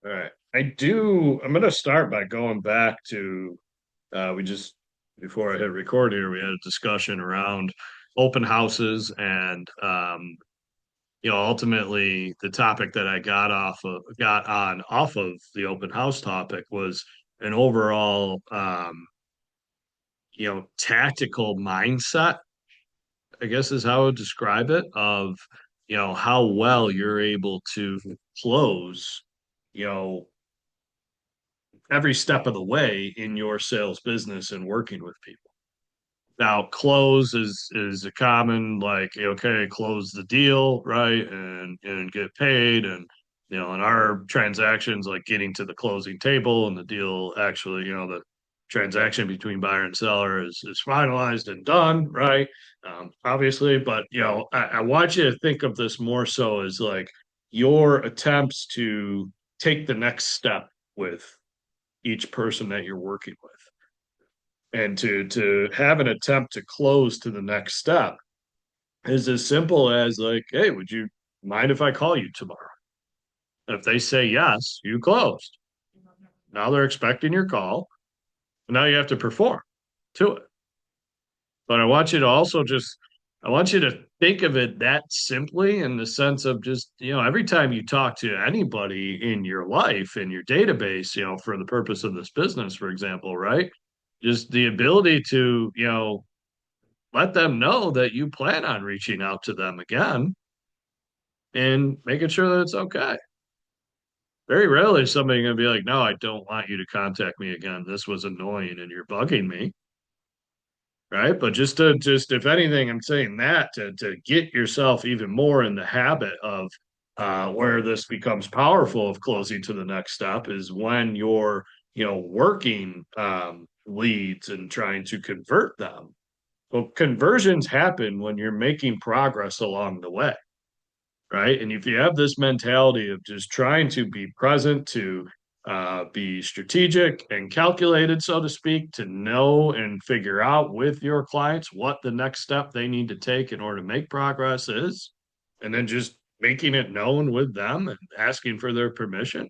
All right. I'm going to start by going back to, we just, before I hit record here, we had a discussion around open houses and, ultimately the topic that I got on off of the open house topic was an overall, tactical mindset, I guess is how I would describe it, of, how well you're able to close, you know, every step of the way in your sales business and working with people. Now, close is a common like, okay, close the deal, right? And get paid. And in our transactions, like getting to the closing table and the deal actually, the transaction between buyer and seller is finalized and done, right? Obviously, but I want you to think of this more so as like your attempts to take the next step with each person that you're working with, and to have an attempt to close to the next step is as simple as like, hey, would you mind if I call you tomorrow? And if they say yes, you closed. Now they're expecting your call, and now you have to perform to it. But I want you to think of it that simply, in the sense of just, every time you talk to anybody in your life, in your database, for the purpose of this business, for example, right? Just the ability to, let them know that you plan on reaching out to them again and making sure that it's okay. Very rarely is somebody going to be like, no, I don't want you to contact me again. This was annoying and you're bugging me. Right. But just, if anything, I'm saying that to get yourself even more in the habit of where this becomes powerful of closing to the next step is when you're, working leads and trying to convert them. Well, conversions happen when you're making progress along the way, right? And if you have this mentality of just trying to be present, to be strategic and calculated, so to speak, to know and figure out with your clients what the next step they need to take in order to make progress is, and then just making it known with them and asking for their permission.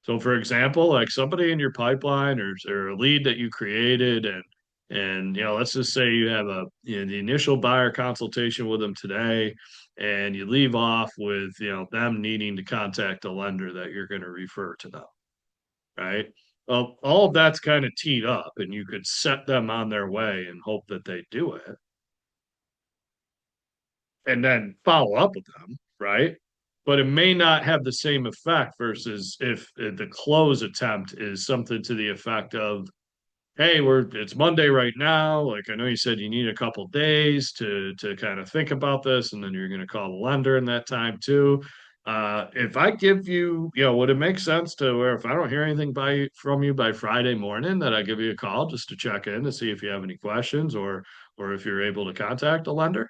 So, for example, like somebody in your pipeline, or a lead that you created, and let's just say you have the initial buyer consultation with them today, and you leave off with them needing to contact a lender that you're going to refer to them, right? Well, all of that's kind of teed up, and you could set them on their way and hope that they do it, and then follow up with them, right? But it may not have the same effect versus if the close attempt is something to the effect of, hey, it's Monday right now. Like, I know you said you need a couple days to kind of think about this, and then you're going to call the lender in that time too. If I give you, would it make sense to where if I don't hear anything from you by Friday morning, that I give you a call just to check in to see if you have any questions, or if you're able to contact a lender?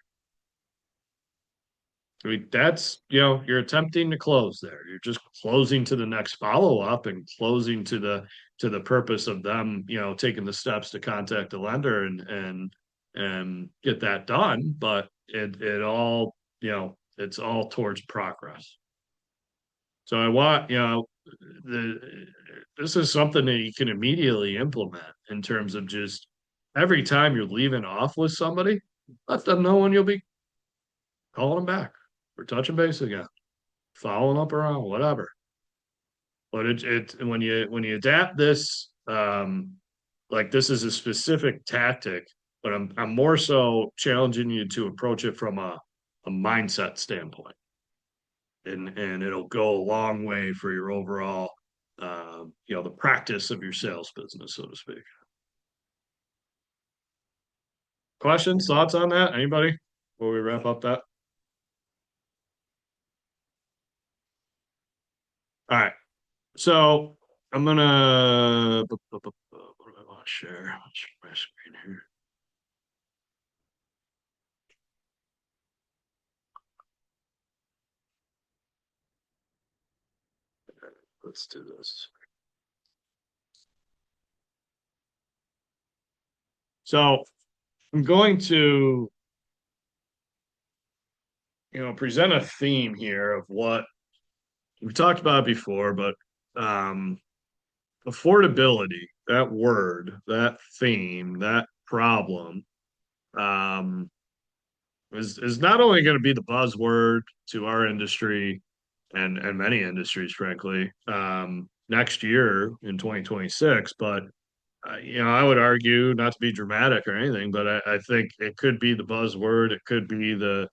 I mean, that's, you're attempting to close there. You're just closing to the next follow up and closing to the purpose of them, taking the steps to contact the lender and get that done. But it all, it's all towards progress. So I want, the this is something that you can immediately implement in terms of just every time you're leaving off with somebody, let them know when you'll be calling them back or touching base again, following up around, whatever. But when you adapt this, like this is a specific tactic, but I'm more so challenging you to approach it from a mindset standpoint, and it'll go a long way for your overall, the practice of your sales business, so to speak. Questions, thoughts on that? Anybody? Before we wrap up that. All right. So I'm gonna. What do I want to share? Let's share my screen here. Let's do this. So I'm going to, present a theme here of what we talked about before, but um, affordability, that word, that theme, that problem, um, is not only going to be the buzzword to our industry and many industries, frankly, next year in 2026, but I would argue, not to be dramatic or anything, but I think it could be the buzzword. It could be the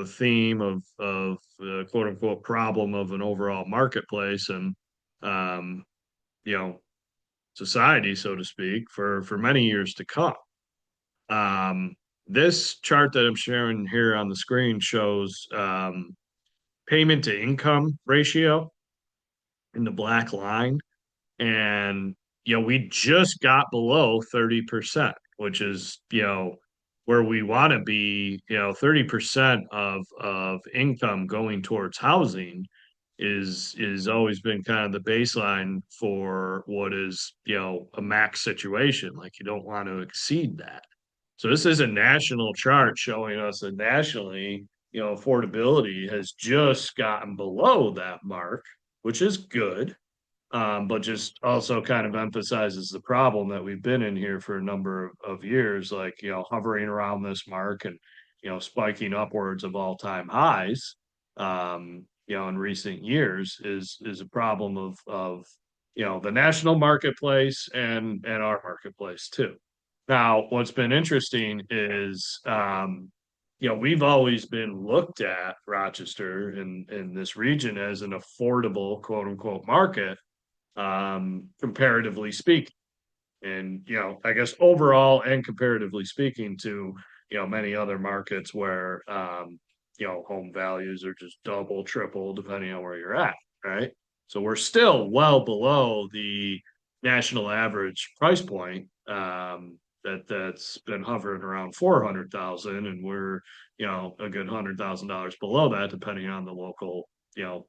theme of the quote unquote problem of an overall marketplace and, um, you know, society, so to speak, for many years to come. Um, this chart that I'm sharing here on the screen shows payment to income ratio in the black line. And we just got below 30%, which is where we want to be. 30% of income going towards housing is always been kind of the baseline for what is a max situation. Like, you don't want to exceed that. So this is a national chart showing us that nationally, affordability has just gotten below that mark, which is good, but just also kind of emphasizes the problem that we've been in here for a number of years, like, hovering around this mark and, spiking upwards of all-time highs, in recent years is a problem of the national marketplace and our marketplace too. Now, what's been interesting is, we've always been looked at Rochester in this region as an affordable, quote unquote, market, comparatively speaking. And, I guess overall and comparatively speaking to, many other markets where, home values are just double, triple, depending on where you're at, right? So we're still well below the national average price point, that's been hovering around 400,000, and we're, a good $100,000 below that, depending on the local,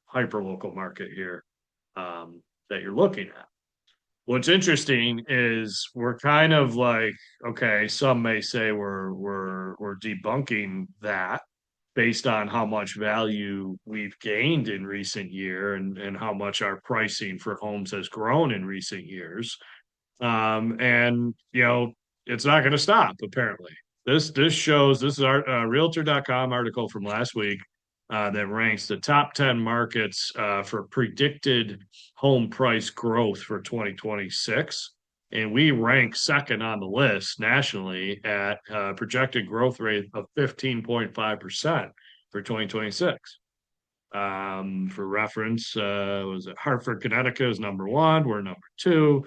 hyper local market here, that you're looking at. What's interesting is we're kind of like, okay, some may say we're debunking that based on how much value we've gained in recent year and how much our pricing for homes has grown in recent years. And it's not going to stop, apparently. This shows, this is our realtor.com article from last week, that ranks the top 10 markets for predicted home price growth for 2026. And we rank second on the list nationally at projected growth rate of 15.5% for 2026. For reference, was it Hartford, Connecticut is number one. We're number two.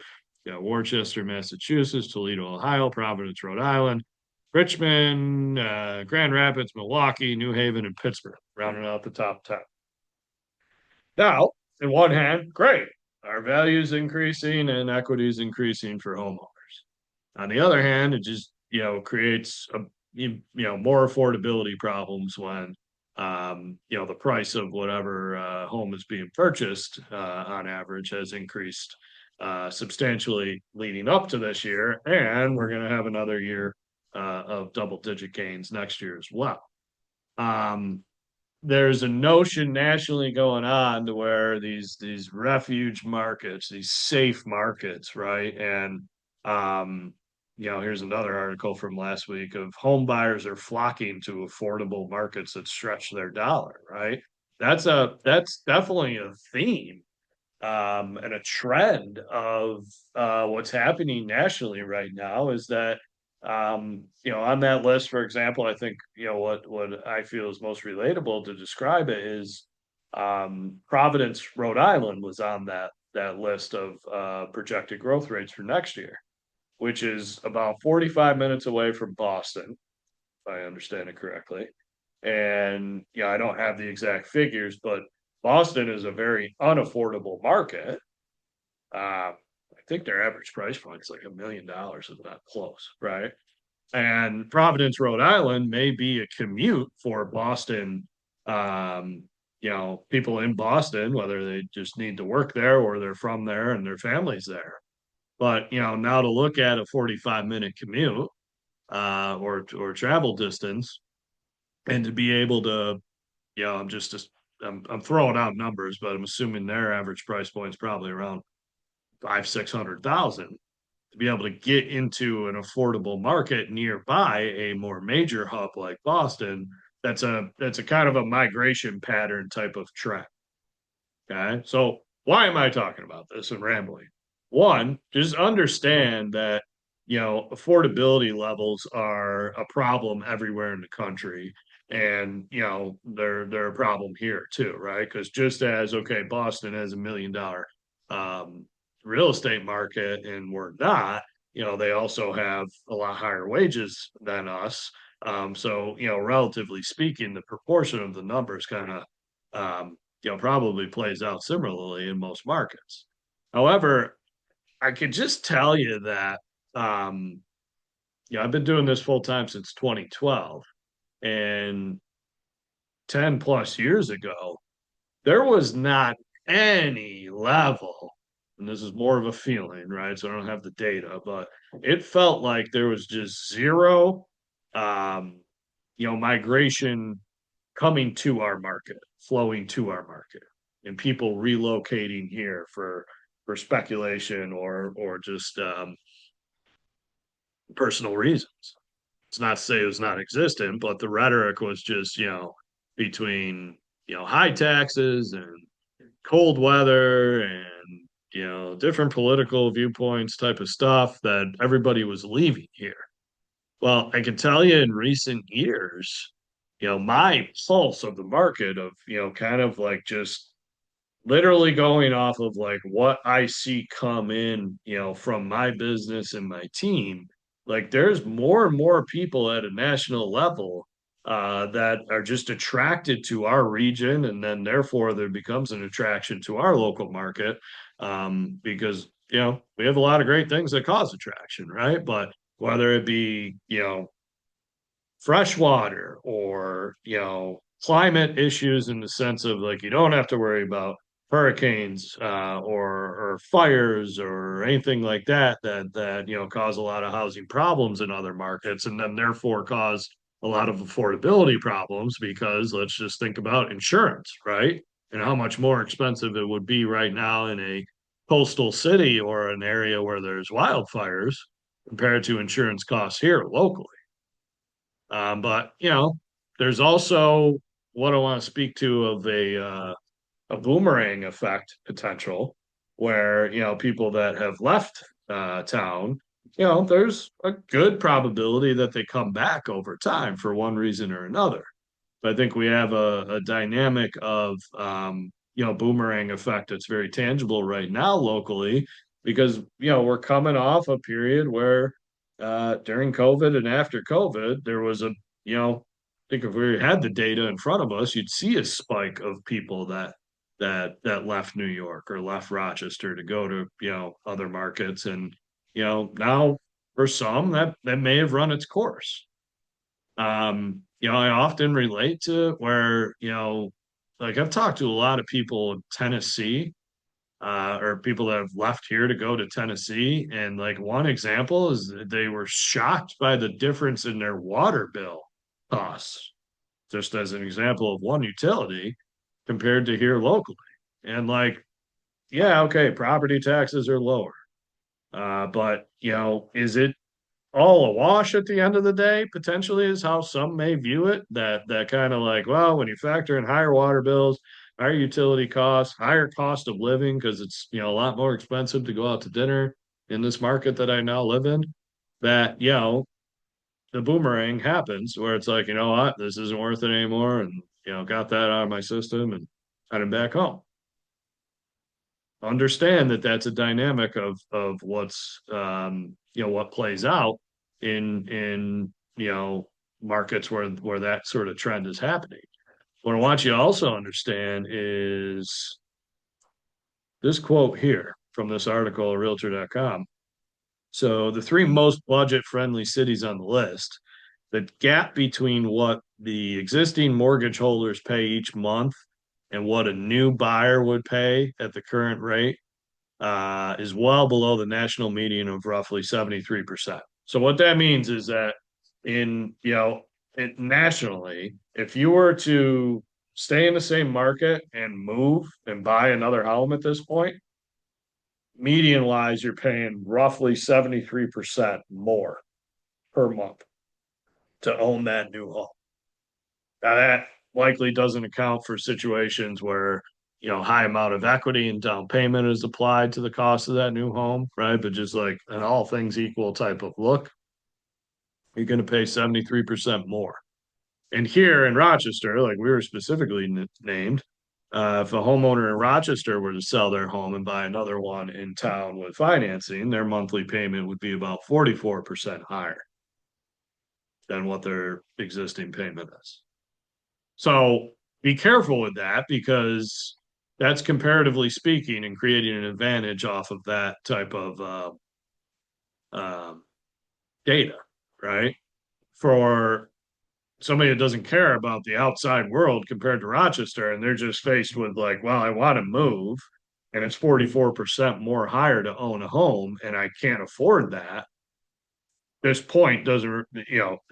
Worcester, Massachusetts, Toledo, Ohio, Providence, Rhode Island, Richmond, Grand Rapids, Milwaukee, New Haven, and Pittsburgh, rounding out the top 10. Now, in one hand, great. Our value is increasing and equity is increasing for homeowners. On the other hand, it just, creates more affordability problems when, the price of whatever home is being purchased on average has increased substantially leading up to this year, and we're going to have another year of double-digit gains next year as well. There's a notion nationally going on to where these refuge markets, these safe markets, right? And here's another article from last week of home buyers are flocking to affordable markets that stretch their dollar, right? That's definitely a theme, and a trend of what's happening nationally right now is that, on that list, for example, I think, what I feel is most relatable to describe it is, Providence, Rhode Island was on that list of projected growth rates for next year, which is about 45 minutes away from Boston, if I understand it correctly. And I don't have the exact figures, but Boston is a very unaffordable market. I think their average price point is like $1 million, if not close, right? And Providence, Rhode Island may be a commute for Boston, people in Boston, whether they just need to work there or they're from there and their family's there. But now to look at a 45-minute commute, or travel distance, and to be able to, just I'm throwing out numbers, but I'm assuming their average price point is probably around five, 600,000 to be able to get into an affordable market nearby a more major hub like Boston. That's a kind of a migration pattern type of trend. Okay. So why am I talking about this and rambling? One, just understand that, affordability levels are a problem everywhere in the country. And, they're a problem here too, right? Because just as, okay, Boston has $1 million um, real estate market and we're not, they also have a lot higher wages than us. So, relatively speaking, the proportion of the numbers kind of probably plays out similarly in most markets. However, I could just tell you that, um, I've been doing this full time since 2012, and 10 plus years ago, there was not any level, and this is more of a feeling, right? So I don't have the data, but it felt like there was just zero, um, migration coming to our market, flowing to our market, and people relocating here for speculation or just personal reasons. It's not to say it was not existent, but the rhetoric was just between high taxes and cold weather and different political viewpoints type of stuff that everybody was leaving here. Well, I can tell you in recent years, my pulse of the market of, kind of like just literally going off of like what I see come in, from my business and my team, like there's more and more people at a national level that are just attracted to our region, and then therefore there becomes an attraction to our local market because we have a lot of great things that cause attraction, right? But whether it be fresh water or climate issues in the sense of like you don't have to worry about hurricanes or fires or anything like that cause a lot of housing problems in other markets and then therefore cause a lot of affordability problems because let's just think about insurance, right? And how much more expensive it would be right now in a coastal city or an area where there's wildfires compared to insurance costs here locally. But there's also what I want to speak to of a boomerang effect potential, where people that have left town, there's a good probability that they come back over time for one reason or another. But I think we have a dynamic of boomerang effect that's very tangible right now locally because we're coming off a period where during COVID and after COVID there was I think if we had the data in front of us you'd see a spike of people that left New York or left Rochester to go to other markets and now for some that may have run its course. I often relate to where, like I've talked to a lot of people in Tennessee, or people that have left here to go to Tennessee. And like one example is that they were shocked by the difference in their water bill costs, just as an example of one utility compared to here locally. And like, yeah, okay, property taxes are lower. But is it all a wash at the end of the day, potentially is how some may view it. That kind of like, well, when you factor in higher water bills, higher utility costs, higher cost of living, because it's a lot more expensive to go out to dinner in this market that I now live in, that the boomerang happens where it's like, you know what, this isn't worth it anymore, and got that out of my system and heading back home. Understand that that's a dynamic of what's what plays out in markets where that sort of trend is happening. What I want you to also understand is this quote here from this article at realtor.com. So the three most budget friendly cities on the list, the gap between what the existing mortgage holders pay each month and what a new buyer would pay at the current rate is well below the national median of roughly 73%. So what that means is that in, nationally, if you were to stay in the same market and move and buy another home at this point, median wise, you're paying roughly 73% more per month to own that new home. Now that likely doesn't account for situations where, high amount of equity and down payment is applied to the cost of that new home, right? But just like an all things equal type of look, you're going to pay 73% more. And here in Rochester, like we were specifically named, if a homeowner in Rochester were to sell their home and buy another one in town with financing, their monthly payment would be about 44% higher than what their existing payment is. So be careful with that because that's comparatively speaking and creating an advantage off of that type of um, data, right? For somebody that doesn't care about the outside world compared to Rochester, and they're just faced with like, well, I want to move, and it's 44% more higher to own a home, and I can't afford that. This point doesn't,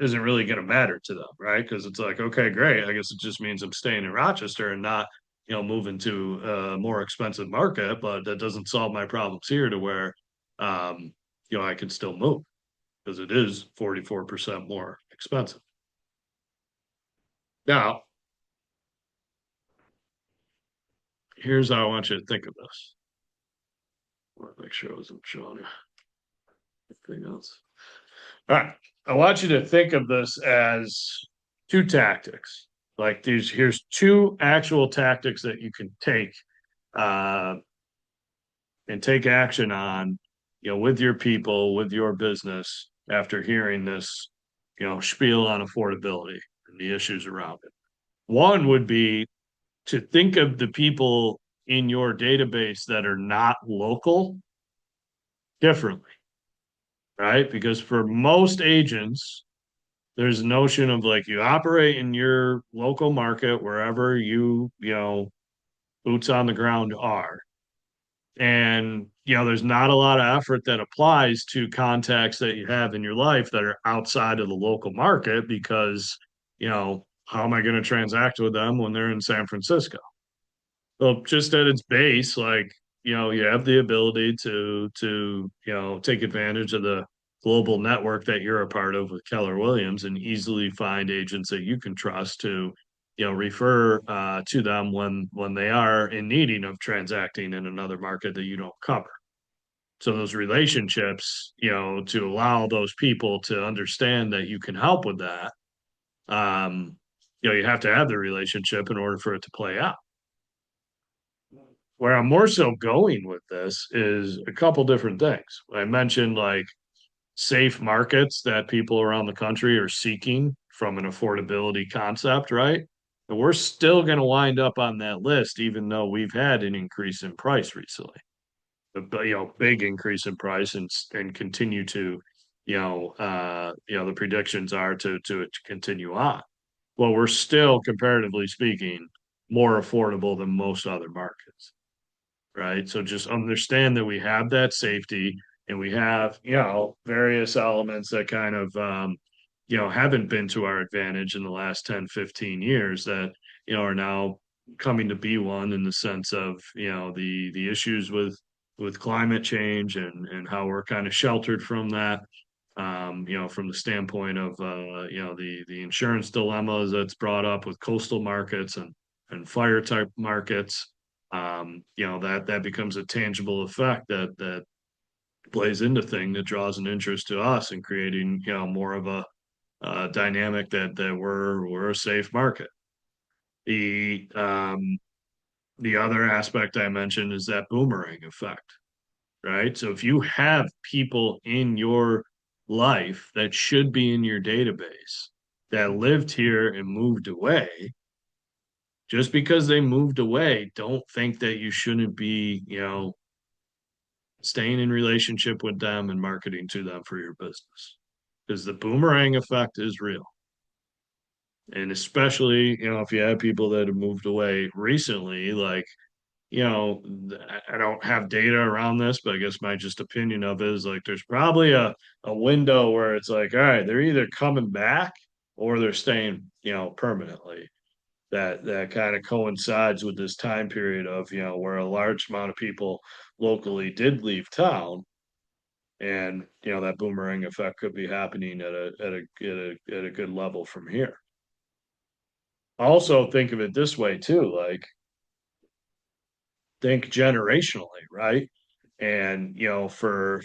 isn't really going to matter to them, right? Because it's like, okay, great. I guess it just means I'm staying in Rochester and not, moving to a more expensive market, but that doesn't solve my problems here to where, um, I can still move because it is 44% more expensive. Now, here's how I want you to think of this. I want to make sure I wasn't showing you anything else. All right. I want you to think of this as two tactics. Like here's two actual tactics that you can take uh, and take action on, with your people, with your business after hearing this, spiel on affordability and the issues around it. One would be to think of the people in your database that are not local differently, right? Because for most agents, there's a notion of like you operate in your local market wherever boots on the ground are. And, there's not a lot of effort that applies to contacts that you have in your life that are outside of the local market because, how am I going to transact with them when they're in San Francisco? Well, just at its base, like, you have the ability to, take advantage of the global network that you're a part of with Keller Williams and easily find agents that you can trust to, refer to them when they are in needing of transacting in another market that you don't cover. So those relationships, to allow those people to understand that you can help with that, you have to have the relationship in order for it to play out. Where I'm more so going with this is a couple different things. I mentioned like safe markets that people around the country are seeking from an affordability concept, right? And we're still going to wind up on that list, even though we've had an increase in price recently. Big increase in price and continue to, the predictions are to continue on. Well, we're still, comparatively speaking, more affordable than most other markets, right? So just understand that we have that safety and we have, various elements that kind of, haven't been to our advantage in the last 10, 15 years that, are now coming to be one in the sense of, the issues with climate change and how we're kind of sheltered from that. From the standpoint of the insurance dilemmas that's brought up with coastal markets and fire type markets, that becomes a tangible effect that plays into thing that draws an interest to us in creating more of a dynamic that we're a safe market. The other aspect I mentioned is that boomerang effect, right? So if you have people in your life that should be in your database that lived here and moved away, just because they moved away, don't think that you shouldn't be, staying in relationship with them and marketing to them for your business. Because the boomerang effect is real. And especially, if you have people that have moved away recently, like, I don't have data around this, but I guess my just opinion of it is like there's probably a window where it's like, all right, they're either coming back or they're staying, permanently. that kind of coincides with this time period of, where a large amount of people locally did leave town, and that boomerang effect could be happening at a good level from here. Also, think of it this way too, like think generationally, right? And for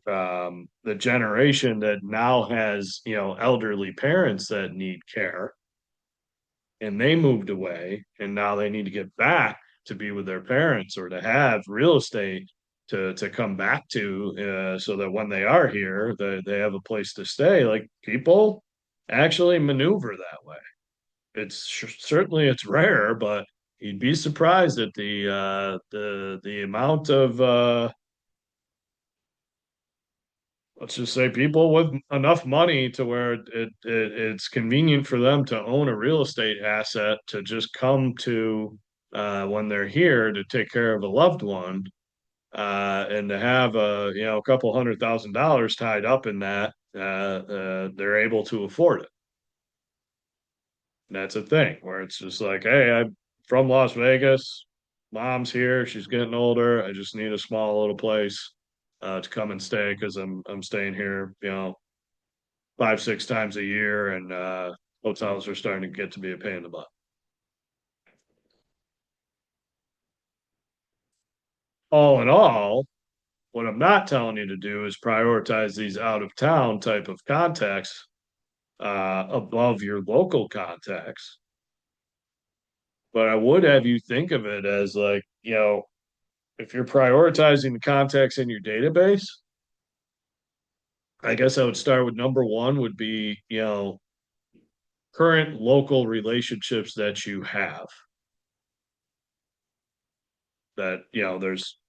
the generation that now has elderly parents that need care, and they moved away, and now they need to get back to be with their parents or to have real estate to come back to, so that when they are here, they have a place to stay. Like, people actually maneuver that way. Certainly it's rare, but you'd be surprised at the amount of, let's just say, people with enough money to where it's convenient for them to own a real estate asset to just come to, when they're here, to take care of a loved one, and to have a couple $100,000 tied up in that, they're able to afford it. And that's a thing where it's just like, hey, I'm from Las Vegas. Mom's here. She's getting older. I just need a small little place to come and stay, because I'm staying here, 5, 6 times a year, and hotels are starting to get to be a pain in the butt. All in all, what I'm not telling you to do is prioritize these out of town type of contacts above your local contacts. But I would have you think of it as like, if you're prioritizing the contacts in your database, I guess I would start with number one would be, current local relationships that you have, that, there's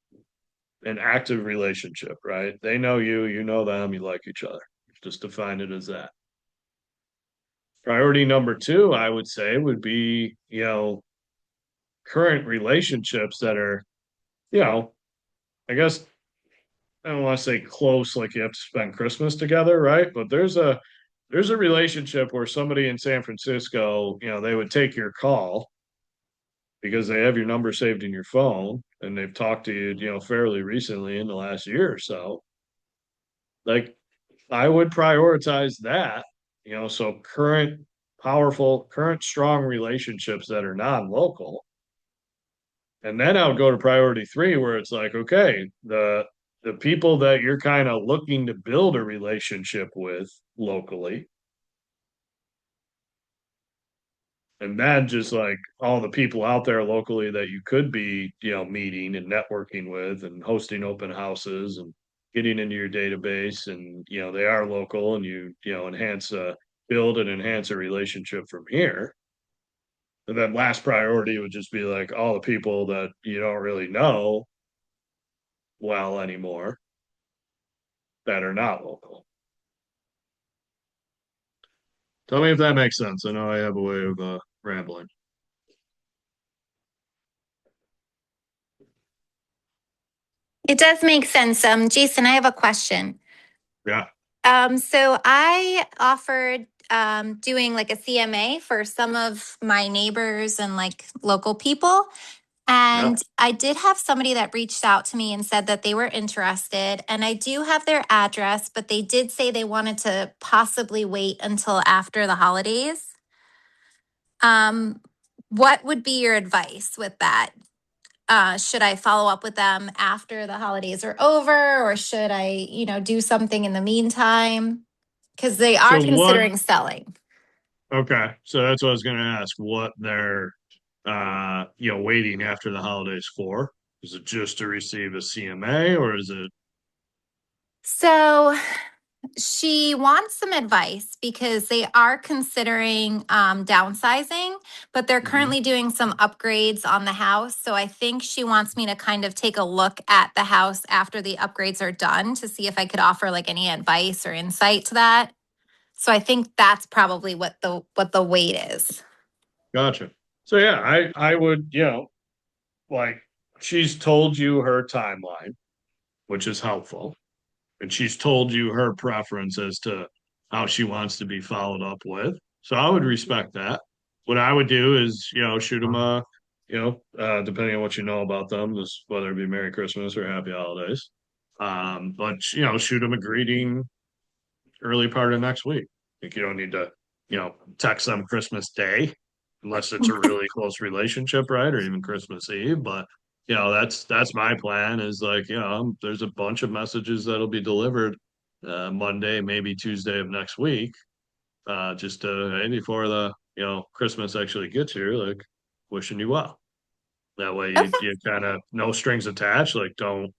an active relationship, right? They know you, you know them, you like each other. Just define it as that. Priority number two, I would say, would be, current relationships that are, you know, I guess I don't want to say close, like you have to spend Christmas together, right? But there's a relationship where somebody in San Francisco, they would take your call because they have your number saved in your phone, and they've talked to you, fairly recently in the last year or so. Like, I would prioritize that, so current powerful, current strong relationships that are non-local. And then I would go to priority three, where it's like, okay, the people that you're kind of looking to build a relationship with locally, and then just like all the people out there locally that you could be, meeting and networking with and hosting open houses and getting into your database, and they are local, and enhance build and enhance a relationship from here. And then last priority would just be like all the people that you don't really know well anymore, that are not local. Tell me if that makes sense. I know I have a way of rambling. It does make sense. Jason, I have a question. Yeah. So I offered doing like a CMA for some of my neighbors and like local people. Yeah. And I did have somebody that reached out to me and said that they were interested. And I do have their address, but they did say they wanted to possibly wait until after the holidays. Um, what would be your advice with that? Should I follow up with them after the holidays are over, or should I, do something in the meantime? Because they are So what? considering selling. Okay. So that's what I was going to ask. What they're, waiting after the holidays for? Is it just to receive a CMA, or is it? So she wants some advice because they are considering downsizing, but they're Mhm. currently doing some upgrades on the house. So I think she wants me to kind of take a look at the house after the upgrades are done to see if I could offer like any advice or insight to that. So I think that's probably what the wait is. Gotcha. So yeah, I would, like, she's told you her timeline, which is helpful, and she's told you her preference as to how she wants to be followed up with. So I would respect that. what I would do is, shoot them depending on what you know about them, just whether it be Merry Christmas or Happy Holidays. But shoot them a greeting early part of next week. Like you don't need to, text them Christmas Day unless it's a really close relationship, right? Or even Christmas Eve. But that's my plan is like, there's a bunch of messages that'll be delivered Monday, maybe Tuesday of next week. Just hey, before the Christmas actually gets here, like wishing you well. That way Okay. you kind of no strings attached. Like don't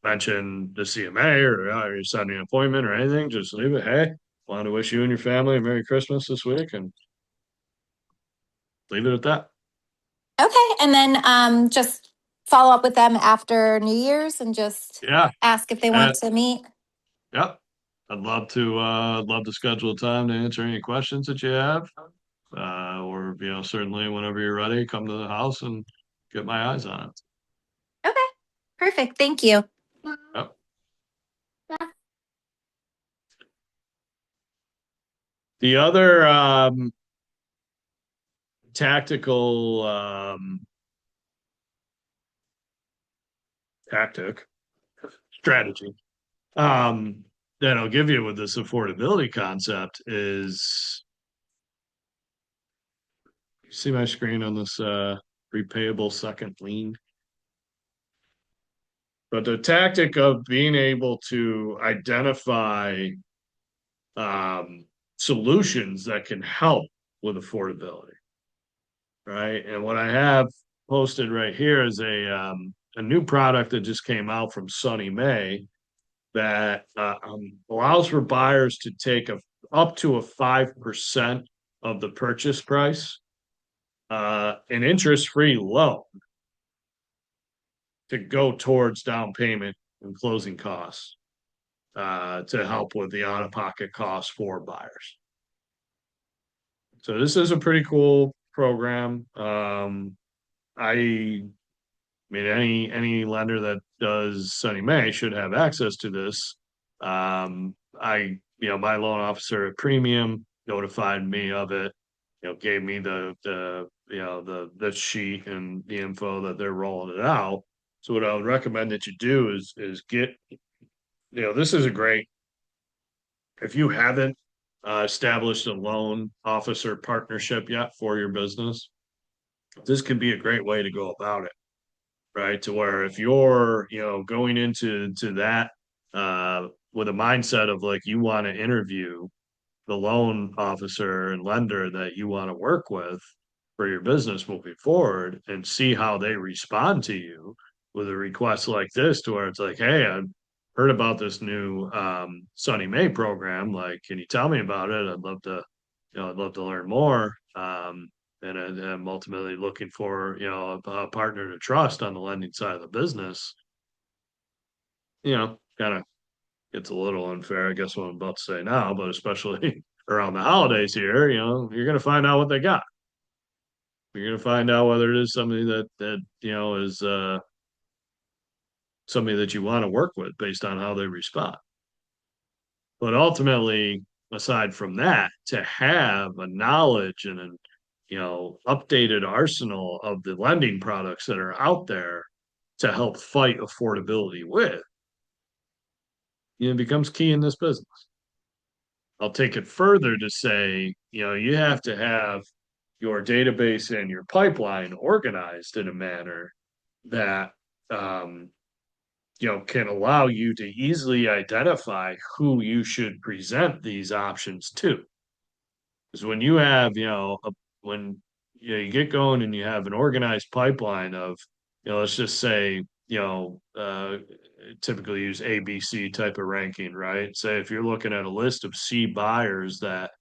mention the CMA or you're setting an appointment or anything. Just leave it. Hey, want to wish you and your family a Merry Christmas this week and leave it at that. Okay. And then just follow up with them after New Year's and just Yeah. ask if they want Uh, to meet. yep. I'd love to schedule a time to answer any questions that you have. Or, certainly whenever you're ready, come to the house and get my eyes on it. Okay. Perfect. Thank you. Yep. The other tactical tactic strategy that I'll give you with this affordability concept is you see my screen on this repayable second lien. But the tactic of being able to identify um, solutions that can help with affordability, right? And what I have posted right here is a new product that just came out from Sunny May that allows for buyers to take up to a 5% of the purchase price, an interest-free loan to go towards down payment and closing costs to help with the out-of-pocket costs for buyers. So this is a pretty cool program. I mean, any lender that does Sunny May should have access to this. My loan officer at Premium notified me of it. Gave me the sheet and the info that they're rolling it out. So what I would recommend that you do is get, this is a great if you haven't established a loan officer partnership yet for your business, this could be a great way to go about it, right? To where if you're, going into that with a mindset of like you want to interview the loan officer and lender that you want to work with for your business moving forward and see how they respond to you with a request like this to where it's like, hey, I heard about this new Sunny May program. Like, can you tell me about it? I'd love to learn more. And I'm ultimately looking for, a partner to trust on the lending side of the business. Kind of gets a little unfair, I guess, what I'm about to say now, but especially around the holidays here, you're going to find out what they got. You're going to find out whether it is somebody that is somebody that you want to work with based on how they respond. But ultimately, aside from that, to have a knowledge and an updated arsenal of the lending products that are out there to help fight affordability with, becomes key in this business. I'll take it further to say, you have to have your database and your pipeline organized in a manner that um, can allow you to easily identify who you should present these options to. Because when you have, when you get going and you have an organized pipeline of, let's just say, typically use ABC type of ranking, right? Say if you're looking at a list of C buyers that,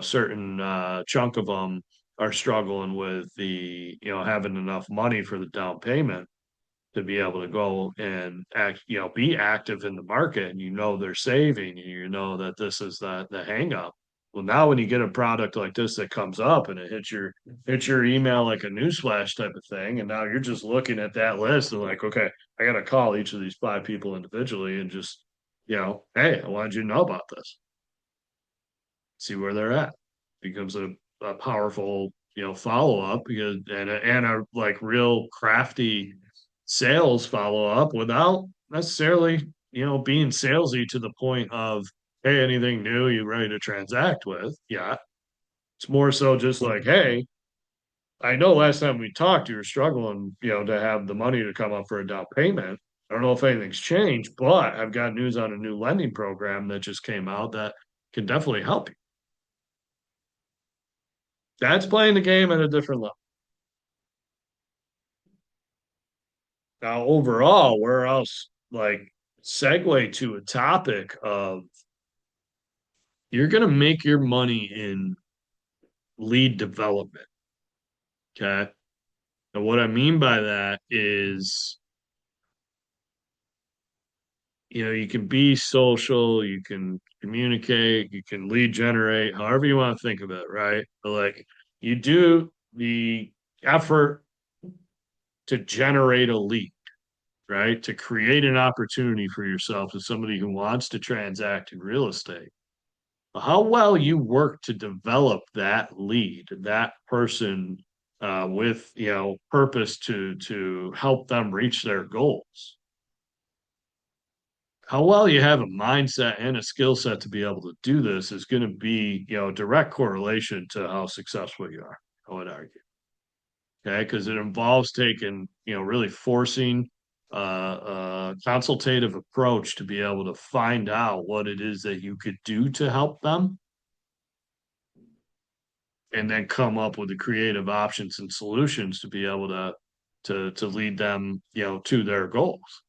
certain chunk of them are struggling with the, having enough money for the down payment to be able to go and act, be active in the market and they're saving and that this is the hang up. Well, now when you get a product like this that comes up and it hits your email like a newsflash type of thing, and now you're just looking at that list and like, okay, I gotta call each of these 5 people individually and just, hey, I wanted you to know about this. See where they're at. Becomes a powerful, follow up because and a like real crafty sales follow up without necessarily, being salesy to the point of, hey, anything new you ready to transact with? Yeah. It's more so just like, hey, I know last time we talked, you were struggling, to have the money to come up for a down payment. I don't know if anything's changed, but I've got news on a new lending program that just came out that can definitely help you. That's playing the game at a different level. Now, overall, where else like segue to a topic of you're going to make your money in lead development. Okay. And what I mean by that is, you can be social, you can communicate, you can lead generate, however you want to think of it, right? But like you do the effort to generate a lead, right? To create an opportunity for yourself as somebody who wants to transact in real estate. How well you work to develop that lead, that person with purpose to help them reach their goals. How well you have a mindset and a skill set to be able to do this is going to be, direct correlation to how successful you are, I would argue. Okay, because it involves taking, really forcing a consultative approach to be able to find out what it is that you could do to help them and then come up with the creative options and solutions to be able to lead them, to their goals.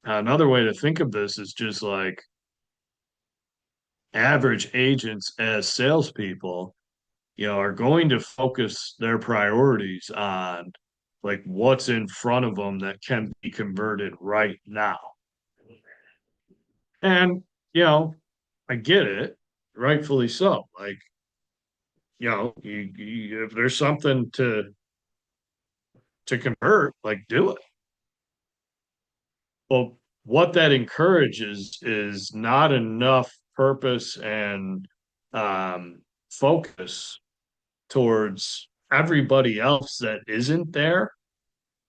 Another way to think of this is just like average agents as salespeople, are going to focus their priorities on like what's in front of them that can be converted right now. And, I get it, rightfully so. Like, if there's something to convert, like do it. Well, what that encourages is not enough purpose and focus towards everybody else that isn't there,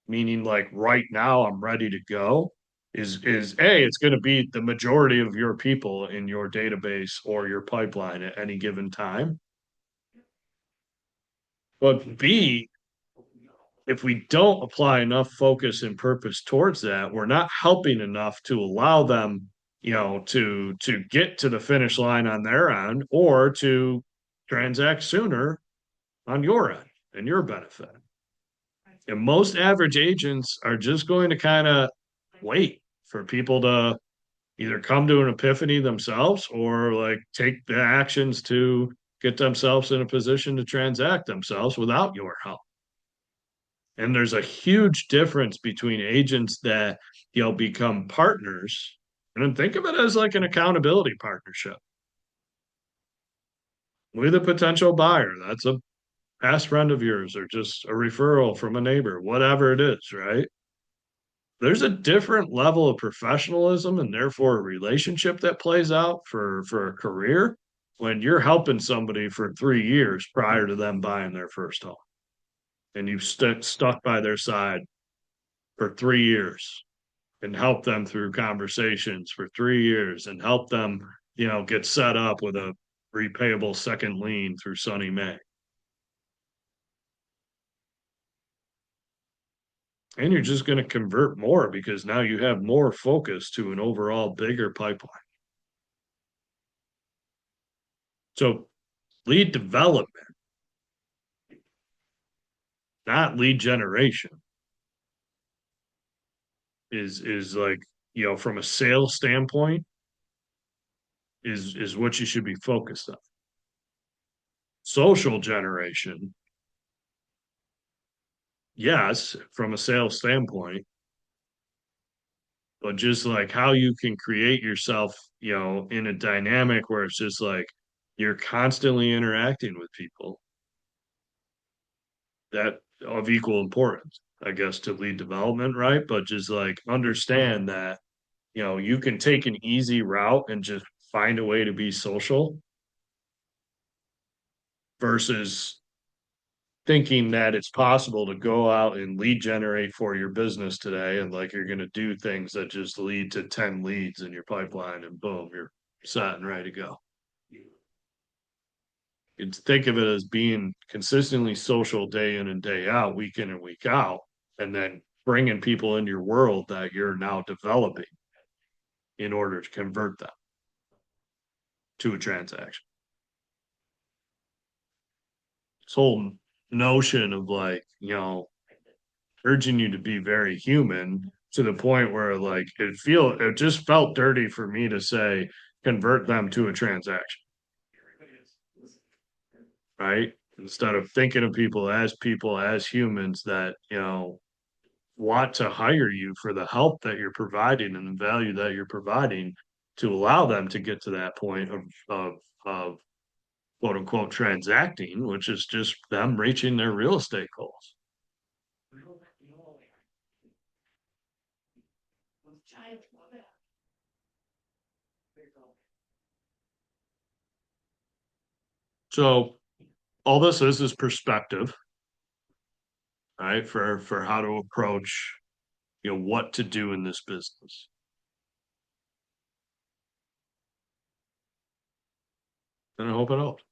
meaning like right now I'm ready to go. Is A, it's going to be the majority of your people in your database or your pipeline at any given time. But B, if we don't apply enough focus and purpose towards that, we're not helping enough to allow them, to get to the finish line on their end or to transact sooner on your end and your benefit. And most average agents are just going to kind of wait for people to either come to an epiphany themselves or like take the actions to get themselves in a position to transact themselves without your help. And there's a huge difference between agents that, become partners. And then think of it as like an accountability partnership with a potential buyer. That's a past friend of yours or just a referral from a neighbor, whatever it is, right? There's a different level of professionalism and therefore a relationship that plays out for a career when you're helping somebody for 3 years prior to them buying their first home and you've stuck by their side for 3 years and help them through conversations for 3 years and help them, get set up with a repayable second lien through Sunny May. And you're just going to convert more because now you have more focus to an overall bigger pipeline. So lead development, not lead generation, is like, from a sales standpoint, is what you should be focused on. Social generation, yes, from a sales standpoint, but just like how you can create yourself, in a dynamic where it's just like you're constantly interacting with people that of equal importance, I guess, to lead development, right? But just like understand that, you can take an easy route and just find a way to be social versus thinking that it's possible to go out and lead generate for your business today and like you're going to do things that just lead to 10 leads in your pipeline and boom, you're set and ready to go. You think of it as being consistently social day in and day out, week in and week out, and then bringing people into your world that you're now developing in order to convert them to a transaction. This whole notion of like, urging you to be very human to the point where like it just felt dirty for me to say convert them to a transaction, right? Instead of thinking of people as humans that, want to hire you for the help that you're providing and the value that you're providing to allow them to get to that point of quote unquote transacting, which is just them reaching their real estate goals. So all this is perspective, right? For how to approach, what to do in this business. And I hope it helped.